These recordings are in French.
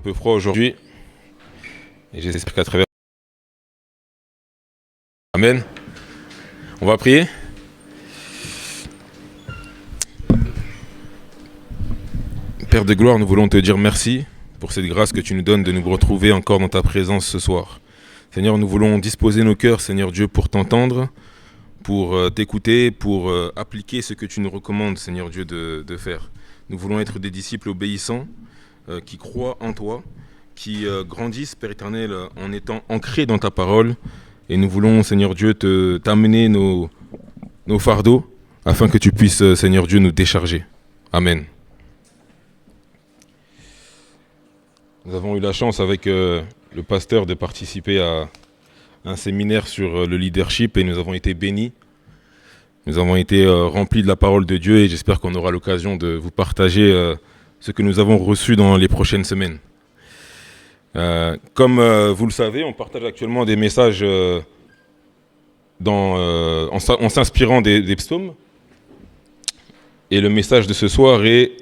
peu froid aujourd'hui. Et j'espère qu'à travers... Amen. On va prier. Père de gloire, nous voulons te dire merci pour cette grâce que tu nous donnes de nous retrouver encore dans ta présence ce soir. Seigneur, nous voulons disposer nos cœurs, Seigneur Dieu, pour t'entendre, pour t'écouter, pour appliquer ce que tu nous recommandes, Seigneur Dieu, de faire. Nous voulons être des disciples obéissants, qui croient en toi, qui grandissent, Père éternel, en étant ancrés dans ta parole. Et nous voulons, Seigneur Dieu, t'amener nos fardeaux, afin que tu puisses, Seigneur Dieu, nous décharger. Amen. Nous avons eu la chance avec le pasteur de participer à un séminaire sur le leadership et nous avons été bénis. Nous avons été remplis de la parole de Dieu et j'espère qu'on aura l'occasion de vous partager ce que nous avons reçu dans les prochaines semaines. Comme vous le savez, on partage actuellement des messages en s'inspirant des psaumes. Et le message de ce soir est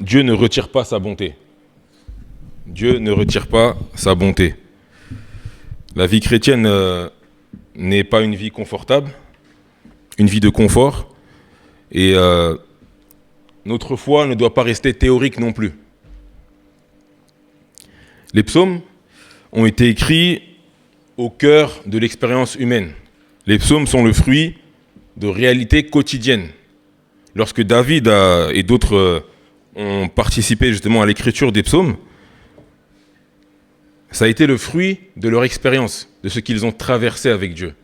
Dieu ne retire pas sa bonté. Dieu ne retire pas sa bonté. La vie chrétienne n'est pas une vie confortable, une vie de confort. Et notre foi ne doit pas rester théorique non plus. Les psaumes ont été écrits au cœur de l'expérience humaine. Les psaumes sont le fruit de réalités quotidiennes. Lorsque David et d'autres ont participé justement à l'écriture des psaumes, ça a été le fruit de leur expérience, de ce qu'ils ont traversé avec Dieu.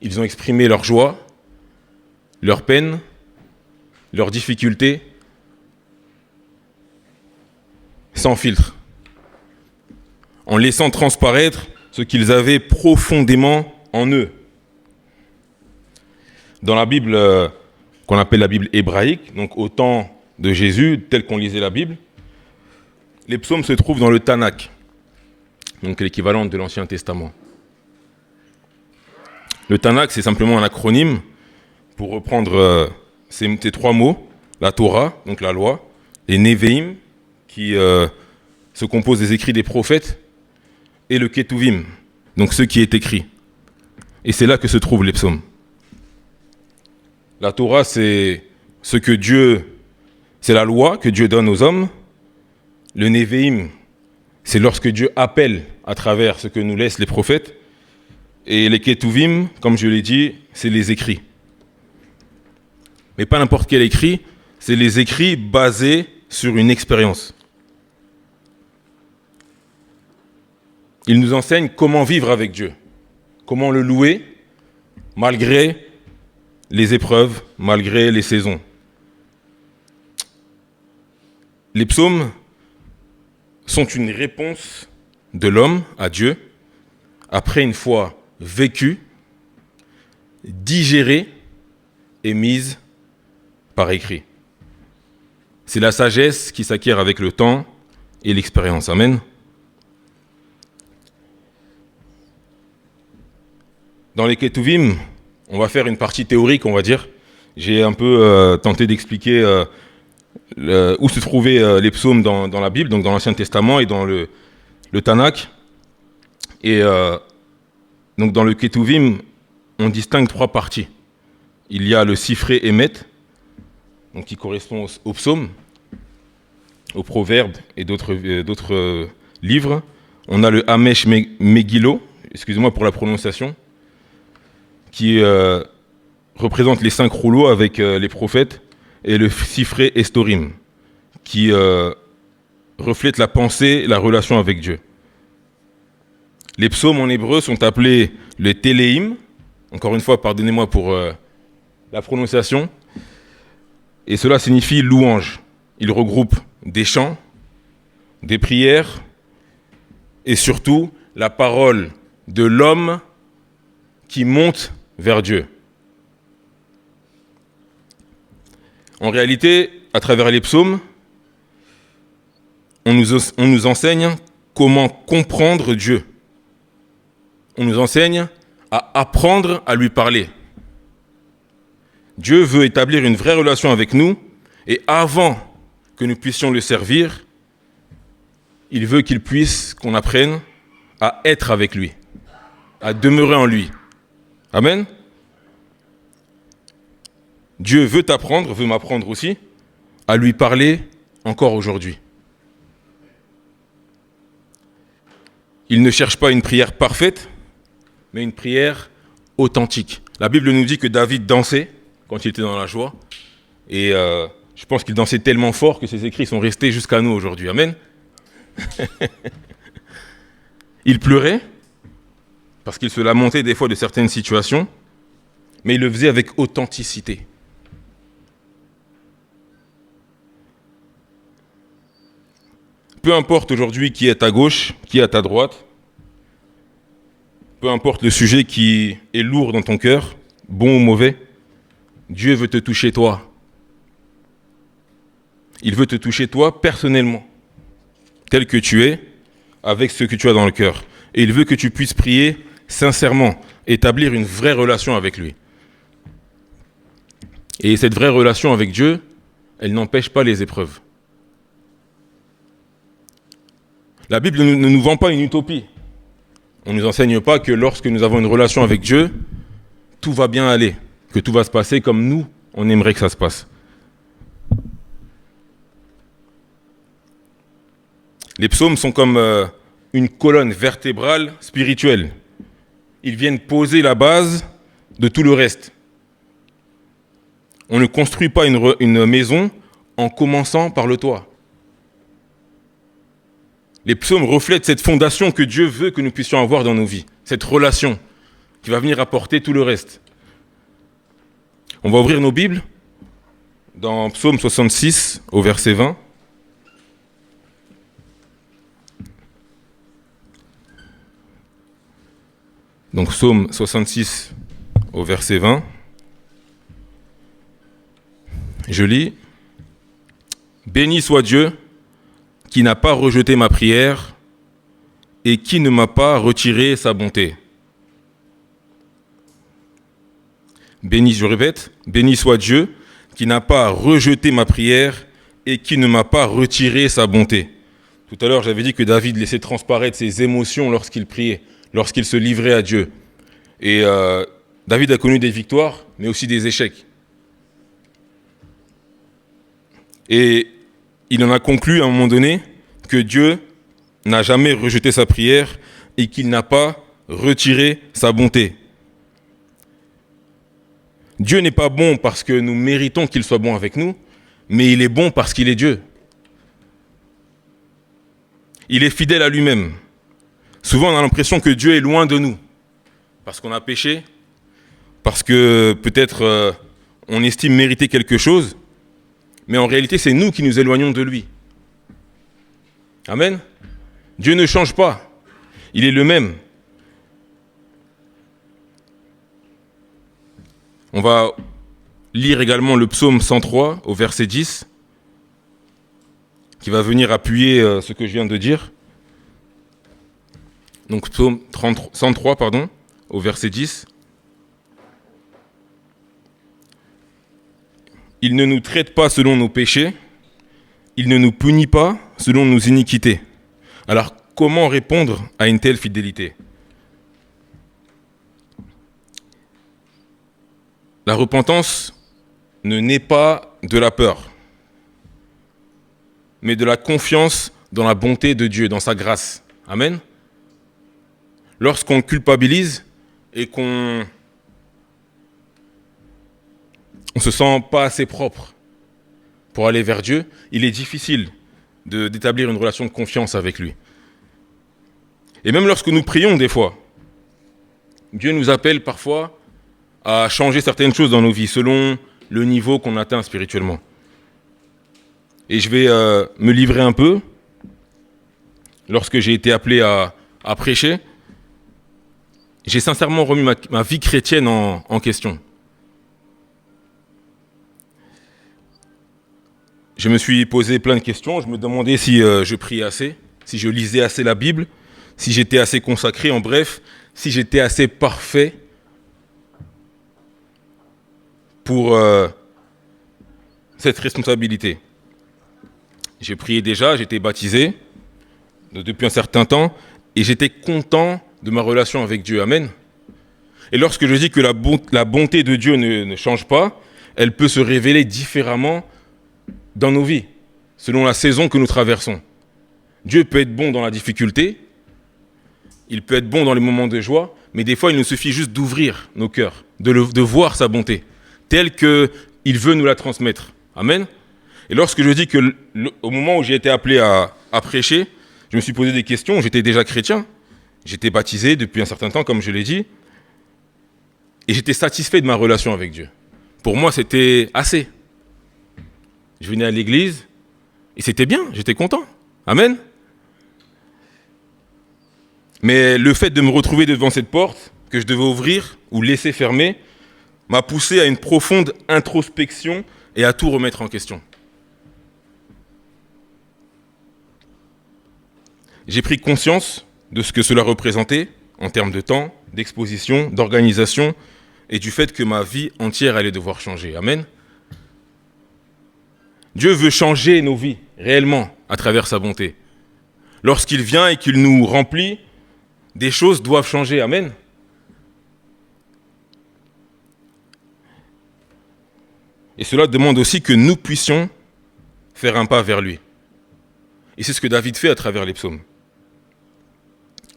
Ils ont exprimé leur joie, leur peine, leurs difficultés, sans filtre, en laissant transparaître ce qu'ils avaient profondément en eux. Dans la Bible qu'on appelle la Bible hébraïque, donc au temps de Jésus, tel qu'on lisait la Bible, les psaumes se trouvent dans le Tanakh, donc l'équivalent de l'Ancien Testament. Le Tanakh, c'est simplement un acronyme pour reprendre ces trois mots, la Torah, donc la loi, les Nevi'im, qui se composent des écrits des prophètes, et le Ketuvim, donc ce qui est écrit. Et c'est là que se trouvent les psaumes. La Torah, c'est c'est la loi que Dieu donne aux hommes. Le Nevi'im, c'est lorsque Dieu appelle à travers ce que nous laissent les prophètes. Et les Ketuvim, comme je l'ai dit, c'est les écrits. Mais pas n'importe quel écrit, c'est les écrits basés sur une expérience. Ils nous enseignent comment vivre avec Dieu, comment le louer malgré les épreuves, malgré les saisons. Les psaumes sont une réponse de l'homme à Dieu après une fois vécue, digérée et mise par écrit. C'est la sagesse qui s'acquiert avec le temps et l'expérience. Amen. Dans les Ketuvim, on va faire une partie théorique, on va dire. J'ai un peu tenté d'expliquer où se trouvaient les psaumes dans la Bible, donc dans l'Ancien Testament et dans le Tanakh. Et donc dans le Ketuvim, on distingue trois parties. Il y a le Sifré Emet, donc qui correspond aux psaumes, aux proverbes et d'autres livres. On a le Hamesh Megillo, excusez-moi pour la prononciation, qui représente les 5 rouleaux avec les prophètes, et le Sifré Estorim, qui reflète la pensée, la relation avec Dieu. Les psaumes en hébreu sont appelés les Téléim, encore une fois, pardonnez-moi pour la prononciation, et cela signifie louange. Il regroupe des chants, des prières, et surtout la parole de l'homme qui monte vers Dieu. En réalité, à travers les psaumes, on nous enseigne comment comprendre Dieu. On nous enseigne à apprendre à lui parler. Dieu veut établir une vraie relation avec nous, et avant que nous puissions le servir, il veut qu'on apprenne à être avec lui, à demeurer en lui. Amen. Dieu veut m'apprendre aussi, à lui parler encore aujourd'hui. Il ne cherche pas une prière parfaite, mais une prière authentique. La Bible nous dit que David dansait quand il était dans la joie. Et je pense qu'il dansait tellement fort que ses écrits sont restés jusqu'à nous aujourd'hui. Amen. Il pleurait, parce qu'il se lamentait des fois de certaines situations, mais il le faisait avec authenticité. Peu importe aujourd'hui qui est à gauche, qui est à ta droite, peu importe le sujet qui est lourd dans ton cœur, bon ou mauvais, Dieu veut te toucher toi. Il veut te toucher toi personnellement, tel que tu es, avec ce que tu as dans le cœur. Et il veut que tu puisses prier sincèrement, établir une vraie relation avec lui. Et cette vraie relation avec Dieu, elle n'empêche pas les épreuves. La Bible ne nous vend pas une utopie. On ne nous enseigne pas que lorsque nous avons une relation avec Dieu, tout va bien aller, que tout va se passer comme nous, on aimerait que ça se passe. Les psaumes sont comme une colonne vertébrale spirituelle. Ils viennent poser la base de tout le reste. On ne construit pas une maison en commençant par le toit. Les psaumes reflètent cette fondation que Dieu veut que nous puissions avoir dans nos vies, cette relation qui va venir apporter tout le reste. On va ouvrir nos Bibles dans Psaume 66 au verset 20. Donc Psaume 66 au verset 20. Je lis. Béni soit Dieu qui n'a pas rejeté ma prière et qui ne m'a pas retiré sa bonté. Je répète, béni soit Dieu qui n'a pas rejeté ma prière et qui ne m'a pas retiré sa bonté. Tout à l'heure, j'avais dit que David laissait transparaître ses émotions lorsqu'il priait, lorsqu'il se livrait à Dieu. Et David a connu des victoires, mais aussi des échecs. Et il en a conclu à un moment donné que Dieu n'a jamais rejeté sa prière et qu'il n'a pas retiré sa bonté. Dieu n'est pas bon parce que nous méritons qu'il soit bon avec nous, mais il est bon parce qu'il est Dieu. Il est fidèle à lui-même. Souvent, on a l'impression que Dieu est loin de nous, parce qu'on a péché, parce que peut-être on estime mériter quelque chose, mais en réalité, c'est nous qui nous éloignons de lui. Amen. Dieu ne change pas. Il est le même. On va lire également le psaume 103 au verset 10, qui va venir appuyer ce que je viens de dire. Donc psaume 103, au verset 10. Il ne nous traite pas selon nos péchés, il ne nous punit pas selon nos iniquités. Alors, comment répondre à une telle fidélité ? La repentance ne naît pas de la peur, mais de la confiance dans la bonté de Dieu, dans sa grâce. Amen. Lorsqu'on culpabilise et qu'on ne se sent pas assez propre pour aller vers Dieu, il est difficile d'établir une relation de confiance avec lui. Et même lorsque nous prions des fois, Dieu nous appelle parfois à changer certaines choses dans nos vies selon le niveau qu'on atteint spirituellement. Et je vais me livrer un peu. Lorsque j'ai été appelé à prêcher, j'ai sincèrement remis ma vie chrétienne en question. Je me suis posé plein de questions. Je me demandais si je priais assez, si je lisais assez la Bible, si j'étais assez consacré, en bref, si j'étais assez parfait pour cette responsabilité. J'ai prié déjà, j'ai été baptisé, depuis un certain temps et j'étais content de ma relation avec Dieu. Amen. Et lorsque je dis que la bonté de Dieu ne change pas, elle peut se révéler différemment dans nos vies, selon la saison que nous traversons. Dieu peut être bon dans la difficulté, il peut être bon dans les moments de joie, mais des fois, il nous suffit juste d'ouvrir nos cœurs, de voir sa bonté, telle qu'il veut nous la transmettre. Amen. Et lorsque je dis que au moment où j'ai été appelé à prêcher, je me suis posé des questions, j'étais déjà chrétien, j'étais baptisé depuis un certain temps, comme je l'ai dit, et j'étais satisfait de ma relation avec Dieu. Pour moi, c'était assez. Je venais à l'église, et c'était bien, j'étais content. Amen. Mais le fait de me retrouver devant cette porte, que je devais ouvrir ou laisser fermer, m'a poussé à une profonde introspection et à tout remettre en question. J'ai pris conscience de ce que cela représentait en termes de temps, d'exposition, d'organisation et du fait que ma vie entière allait devoir changer. Amen. Dieu veut changer nos vies réellement à travers sa bonté. Lorsqu'il vient et qu'il nous remplit, des choses doivent changer. Amen. Et cela demande aussi que nous puissions faire un pas vers lui. Et c'est ce que David fait à travers les psaumes.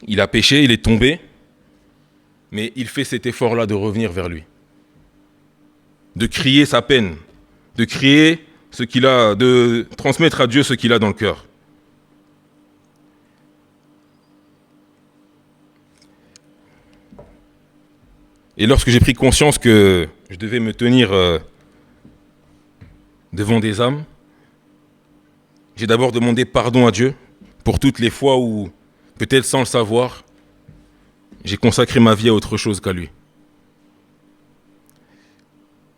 Il a péché, il est tombé, mais il fait cet effort-là de revenir vers lui. De crier sa peine, de crier ce qu'il a, de transmettre à Dieu ce qu'il a dans le cœur. Et lorsque j'ai pris conscience que je devais me tenir devant des âmes, j'ai d'abord demandé pardon à Dieu pour toutes les fois où, peut-être sans le savoir, j'ai consacré ma vie à autre chose qu'à lui.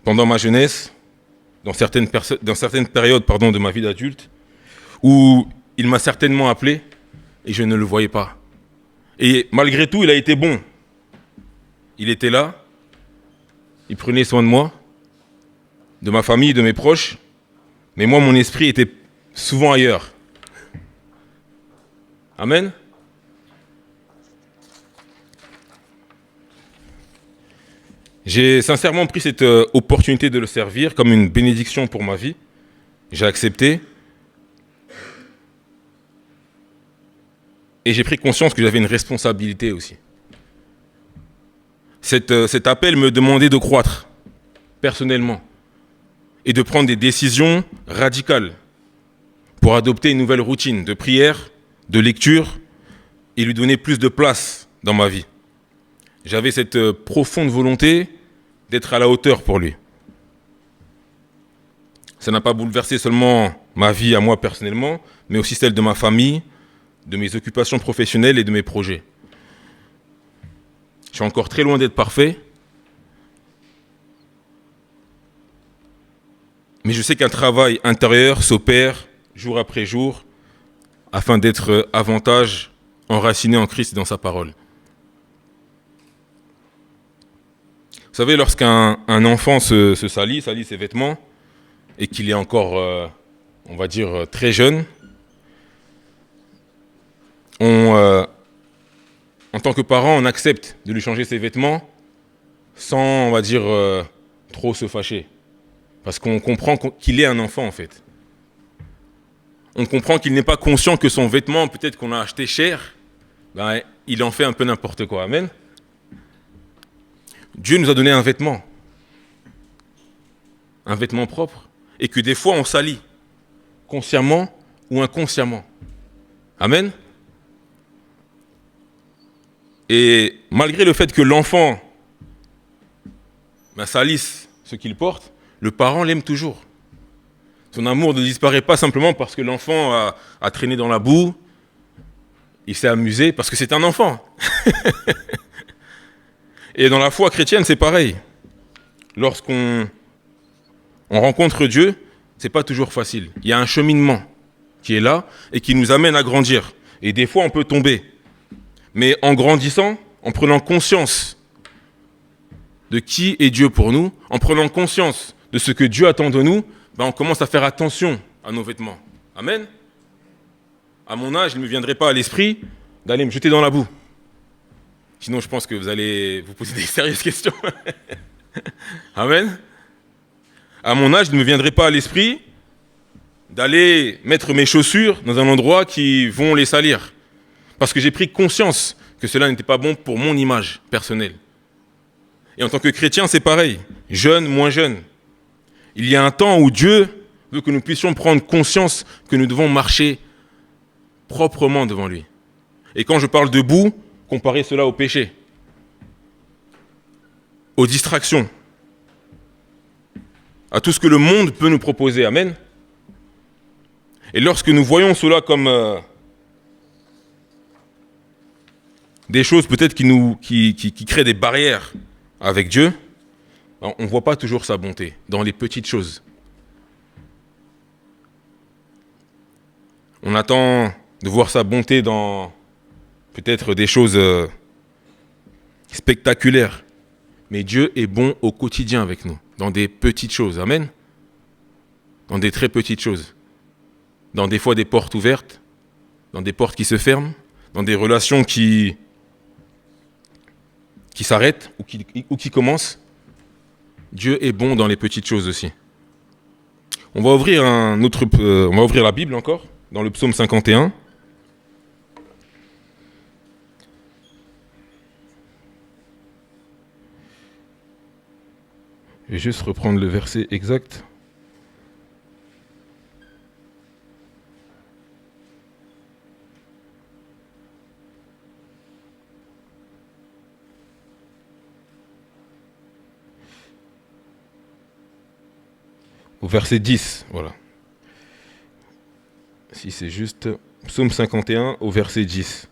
Pendant ma jeunesse, dans certaines périodes de ma vie d'adulte, où il m'a certainement appelé et je ne le voyais pas. Et malgré tout, il a été bon. Il était là, il prenait soin de moi, de ma famille, de mes proches, mais moi, mon esprit était souvent ailleurs. Amen. J'ai sincèrement pris cette opportunité de le servir comme une bénédiction pour ma vie. J'ai accepté. Et j'ai pris conscience que j'avais une responsabilité aussi. Cet appel me demandait de croître, personnellement, et de prendre des décisions radicales pour adopter une nouvelle routine de prière, de lecture, et lui donner plus de place dans ma vie. J'avais cette profonde volonté d'être à la hauteur pour lui. Ça n'a pas bouleversé seulement ma vie à moi personnellement, mais aussi celle de ma famille, de mes occupations professionnelles et de mes projets. Je suis encore très loin d'être parfait, mais je sais qu'un travail intérieur s'opère jour après jour afin d'être avantage enraciné en Christ et dans sa parole. Vous savez, lorsqu'un enfant se salit ses vêtements, et qu'il est encore, on va dire, très jeune, en tant que parent, on accepte de lui changer ses vêtements sans, on va dire, trop se fâcher. Parce qu'on comprend qu'il est un enfant, en fait. On comprend qu'il n'est pas conscient que son vêtement, peut-être qu'on a acheté cher, il en fait un peu n'importe quoi. Amen. Dieu nous a donné un vêtement propre, et que des fois on salit, consciemment ou inconsciemment. Amen. Et malgré le fait que l'enfant salisse ce qu'il porte, le parent l'aime toujours. Son amour ne disparaît pas simplement parce que l'enfant a traîné dans la boue, il s'est amusé, parce que c'est un enfant. Et dans la foi chrétienne, c'est pareil. Lorsqu'on rencontre Dieu, c'est pas toujours facile. Il y a un cheminement qui est là et qui nous amène à grandir. Et des fois, on peut tomber. Mais en grandissant, en prenant conscience de qui est Dieu pour nous, en prenant conscience de ce que Dieu attend de nous, on commence à faire attention à nos vêtements. Amen. À mon âge, il ne me viendrait pas à l'esprit d'aller me jeter dans la boue. Sinon, je pense que vous allez vous poser des sérieuses questions. Amen. À mon âge, il ne me viendrait pas à l'esprit d'aller mettre mes chaussures dans un endroit qui vont les salir. Parce que j'ai pris conscience que cela n'était pas bon pour mon image personnelle. Et en tant que chrétien, c'est pareil. Jeune, moins jeune. Il y a un temps où Dieu veut que nous puissions prendre conscience que nous devons marcher proprement devant lui. Et quand je parle de boue, comparez cela au péché, aux distractions, à tout ce que le monde peut nous proposer. Amen. Et lorsque nous voyons cela comme des choses peut-être qui créent des barrières avec Dieu, on ne voit pas toujours sa bonté dans les petites choses. On attend de voir sa bonté dans peut-être des choses spectaculaires. Mais Dieu est bon au quotidien avec nous, dans des petites choses. Amen. Dans des très petites choses. Dans des fois des portes ouvertes, dans des portes qui se ferment, dans des relations qui s'arrêtent ou qui commencent. Dieu est bon dans les petites choses aussi. On va ouvrir la Bible encore, dans le psaume 51. Je vais juste reprendre le verset exact. Au verset 10, voilà. Si c'est juste, psaume 51 au verset 10.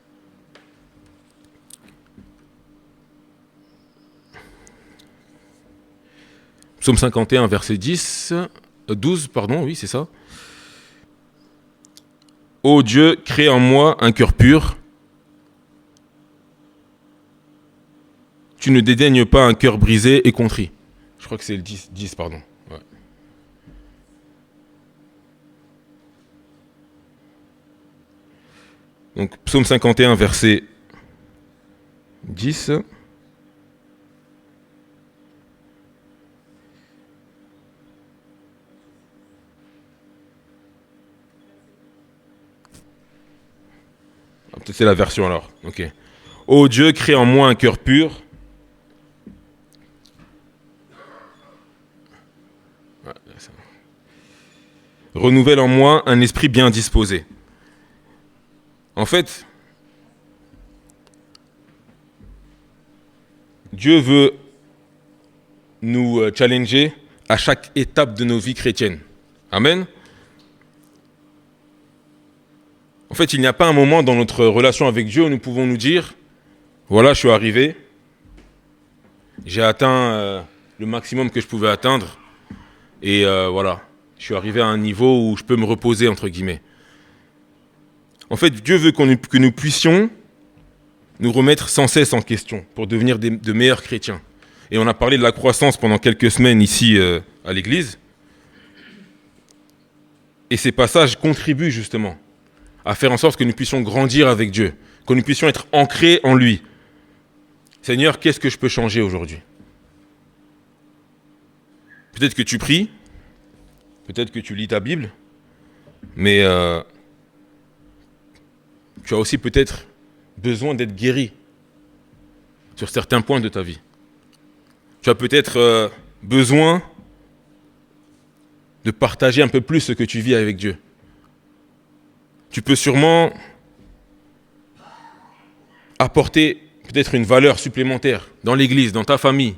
Psaume 51, verset 12, pardon, oui, c'est ça. Ô Dieu, crée en moi un cœur pur. Tu ne dédaignes pas un cœur brisé et contrit. Je crois que c'est le 10, pardon. Ouais. Donc, psaume 51, verset 10. Peut-être c'est la version alors. Ok. Ô Dieu, crée en moi un cœur pur. Ouais, renouvelle en moi un esprit bien disposé. En fait, Dieu veut nous challenger à chaque étape de nos vies chrétiennes. Amen. En fait, il n'y a pas un moment dans notre relation avec Dieu où nous pouvons nous dire « Voilà, je suis arrivé, j'ai atteint le maximum que je pouvais atteindre et voilà, je suis arrivé à un niveau où je peux me reposer, entre guillemets. » En fait, Dieu veut que nous puissions nous remettre sans cesse en question pour devenir de meilleurs chrétiens. Et on a parlé de la croissance pendant quelques semaines ici à l'église. Et ces passages contribuent justement à faire en sorte que nous puissions grandir avec Dieu, que nous puissions être ancrés en lui. Seigneur, qu'est-ce que je peux changer aujourd'hui? Peut-être que tu pries, peut-être que tu lis ta Bible, mais tu as aussi peut-être besoin d'être guéri sur certains points de ta vie. Tu as peut-être besoin de partager un peu plus ce que tu vis avec Dieu. Tu peux sûrement apporter peut-être une valeur supplémentaire dans l'église, dans ta famille.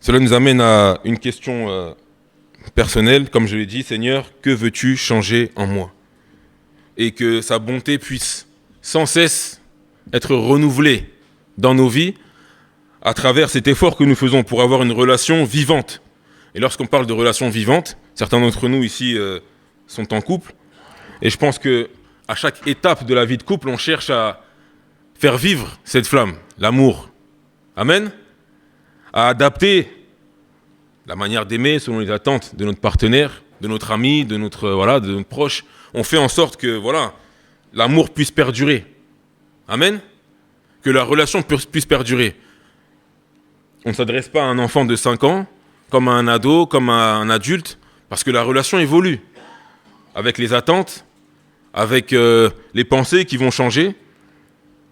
Cela nous amène à une question personnelle, comme je l'ai dit, Seigneur, que veux-tu changer en moi? Et que sa bonté puisse sans cesse être renouvelée dans nos vies à travers cet effort que nous faisons pour avoir une relation vivante. Et lorsqu'on parle de relation vivante, certains d'entre nous ici sont en couple, et je pense qu'à chaque étape de la vie de couple, on cherche à faire vivre cette flamme, l'amour. Amen. À adapter la manière d'aimer, selon les attentes de notre partenaire, de notre ami, de notre proche. On fait en sorte que l'amour puisse perdurer. Amen. Que la relation puisse perdurer. On ne s'adresse pas à un enfant de 5 ans, comme à un ado, comme à un adulte, parce que la relation évolue. Avec les attentes, avec les pensées qui vont changer,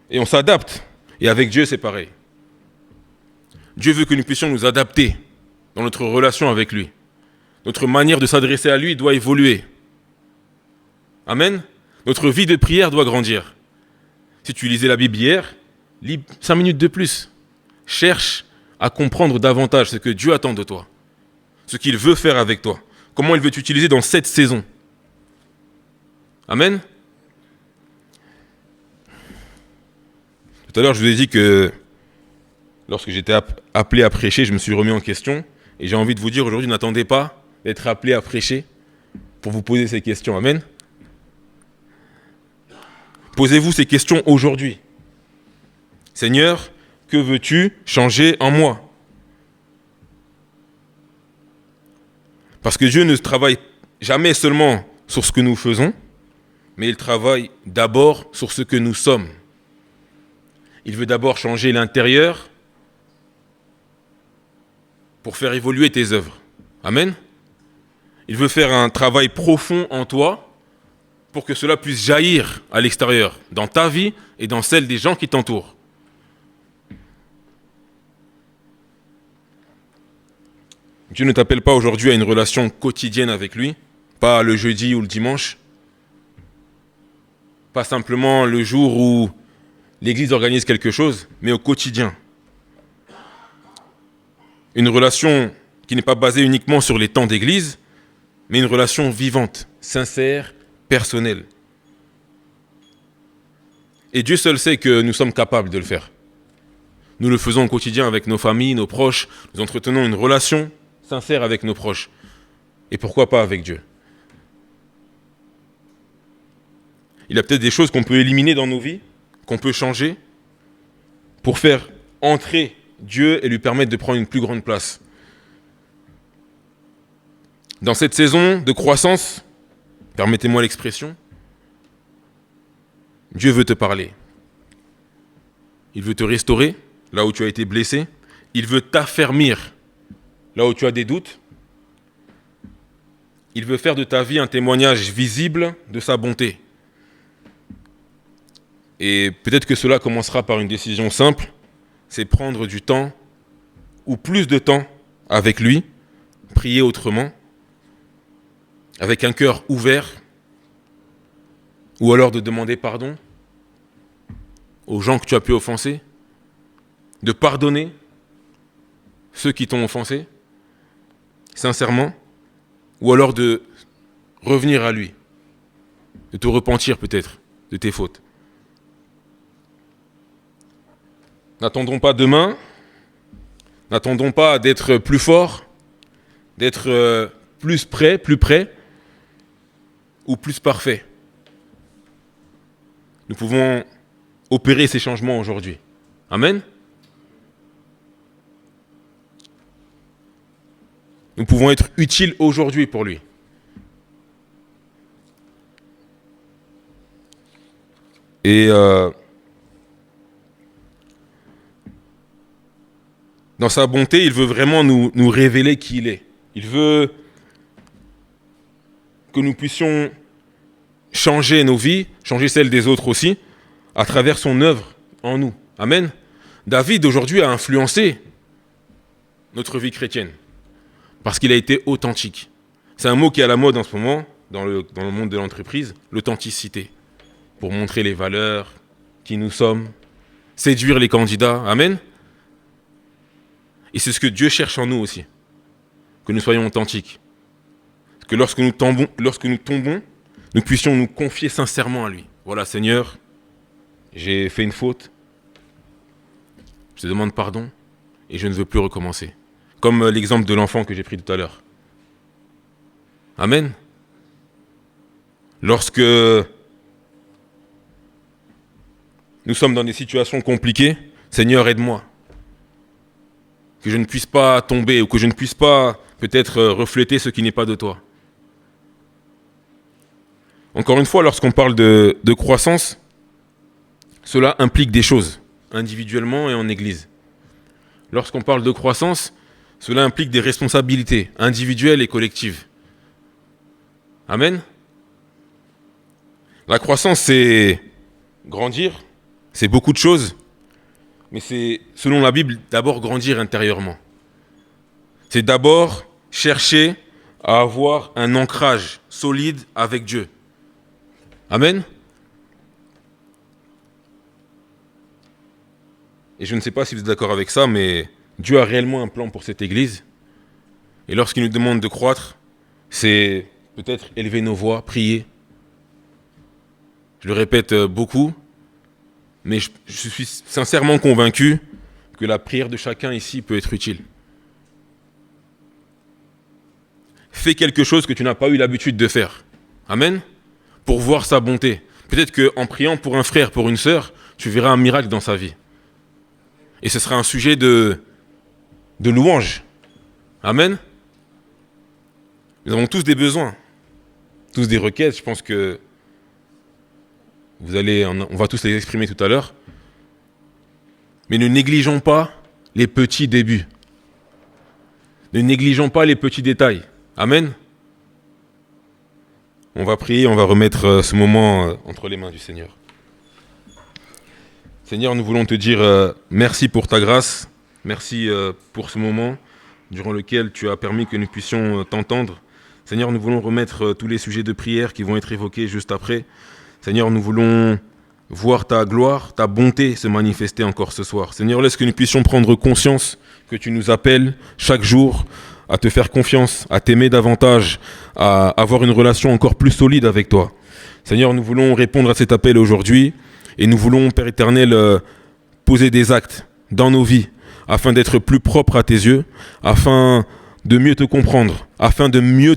et on s'adapte. Et avec Dieu, c'est pareil. Dieu veut que nous puissions nous adapter dans notre relation avec lui. Notre manière de s'adresser à lui doit évoluer. Amen. Notre vie de prière doit grandir. Si tu lisais la Bible hier, lis 5 minutes de plus. Cherche à comprendre davantage ce que Dieu attend de toi. Ce qu'il veut faire avec toi. Comment il veut t'utiliser dans cette saison. Amen. Tout à l'heure, je vous ai dit que lorsque j'étais appelé à prêcher, je me suis remis en question. Et j'ai envie de vous dire aujourd'hui, n'attendez pas d'être appelé à prêcher pour vous poser ces questions. Amen. Posez-vous ces questions aujourd'hui. Seigneur, que veux-tu changer en moi? Parce que Dieu ne travaille jamais seulement sur ce que nous faisons, mais il travaille d'abord sur ce que nous sommes. Il veut d'abord changer l'intérieur pour faire évoluer tes œuvres. Amen. Il veut faire un travail profond en toi pour que cela puisse jaillir à l'extérieur, dans ta vie et dans celle des gens qui t'entourent. Dieu ne t'appelle pas aujourd'hui à une relation quotidienne avec lui, pas le jeudi ou le dimanche, pas simplement le jour où l'Église organise quelque chose, mais au quotidien. Une relation qui n'est pas basée uniquement sur les temps d'Église, mais une relation vivante, sincère, personnelle. Et Dieu seul sait que nous sommes capables de le faire. Nous le faisons au quotidien avec nos familles, nos proches. Nous entretenons une relation sincère avec nos proches. Et pourquoi pas avec Dieu? Il y a peut-être des choses qu'on peut éliminer dans nos vies, qu'on peut changer, pour faire entrer Dieu et lui permettre de prendre une plus grande place. Dans cette saison de croissance, permettez-moi l'expression, Dieu veut te parler. Il veut te restaurer là où tu as été blessé. Il veut t'affermir là où tu as des doutes. Il veut faire de ta vie un témoignage visible de sa bonté. Et peut-être que cela commencera par une décision simple, c'est prendre du temps, ou plus de temps, avec lui, prier autrement, avec un cœur ouvert, ou alors de demander pardon aux gens que tu as pu offenser, de pardonner ceux qui t'ont offensé, sincèrement, ou alors de revenir à lui, de te repentir peut-être de tes fautes. N'attendons pas demain, n'attendons pas d'être plus fort, d'être plus près ou plus parfait. Nous pouvons opérer ces changements aujourd'hui. Amen. Nous pouvons être utiles aujourd'hui pour lui. Et dans sa bonté, il veut vraiment nous révéler qui il est. Il veut que nous puissions changer nos vies, changer celles des autres aussi, à travers son œuvre en nous. Amen. David, aujourd'hui, a influencé notre vie chrétienne, parce qu'il a été authentique. C'est un mot qui est à la mode en ce moment, dans le monde de l'entreprise, l'authenticité, pour montrer les valeurs, qui nous sommes, séduire les candidats. Amen. Et c'est ce que Dieu cherche en nous aussi, que nous soyons authentiques. Que lorsque nous tombons, nous puissions nous confier sincèrement à lui. Voilà, Seigneur, j'ai fait une faute, je te demande pardon et je ne veux plus recommencer. Comme l'exemple de l'enfant que j'ai pris tout à l'heure. Amen. Lorsque nous sommes dans des situations compliquées, Seigneur, aide-moi. Que je ne puisse pas tomber ou que je ne puisse pas peut-être refléter ce qui n'est pas de toi. Encore une fois, lorsqu'on parle de croissance, cela implique des choses, individuellement et en Église. Lorsqu'on parle de croissance, cela implique des responsabilités individuelles et collectives. Amen. La croissance, c'est grandir, c'est beaucoup de choses, mais c'est, selon la Bible, d'abord grandir intérieurement. C'est d'abord chercher à avoir un ancrage solide avec Dieu. Amen. Et je ne sais pas si vous êtes d'accord avec ça, mais Dieu a réellement un plan pour cette Église. Et lorsqu'il nous demande de croître, c'est peut-être élever nos voix, prier. Je le répète beaucoup, mais je suis sincèrement convaincu que la prière de chacun ici peut être utile. Fais quelque chose que tu n'as pas eu l'habitude de faire. Amen. Pour voir sa bonté. Peut-être qu'en priant pour un frère, pour une sœur, tu verras un miracle dans sa vie. Et ce sera un sujet de louange. Amen. Nous avons tous des besoins, tous des requêtes. Je pense que on va tous les exprimer tout à l'heure. Mais ne négligeons pas les petits débuts. Ne négligeons pas les petits détails. Amen. On va prier, on va remettre ce moment entre les mains du Seigneur. Seigneur, nous voulons te dire merci pour ta grâce, merci pour ce moment durant lequel tu as permis que nous puissions t'entendre. Seigneur, nous voulons remettre tous les sujets de prière qui vont être évoqués juste après. Seigneur, nous voulons voir ta gloire, ta bonté se manifester encore ce soir. Seigneur, laisse que nous puissions prendre conscience que tu nous appelles chaque jour à te faire confiance, à t'aimer davantage, à avoir une relation encore plus solide avec toi. Seigneur, nous voulons répondre à cet appel aujourd'hui. Et nous voulons, Père éternel, poser des actes dans nos vies afin d'être plus propres à tes yeux, afin de mieux te comprendre, afin de mieux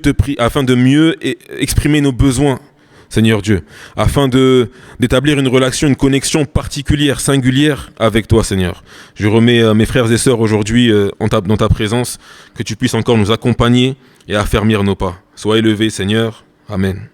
exprimer nos besoins, Seigneur Dieu, afin d'établir une relation, une connexion particulière, singulière avec toi, Seigneur. Je remets mes frères et sœurs aujourd'hui dans ta présence, que tu puisses encore nous accompagner et affermir nos pas. Sois élevé, Seigneur. Amen.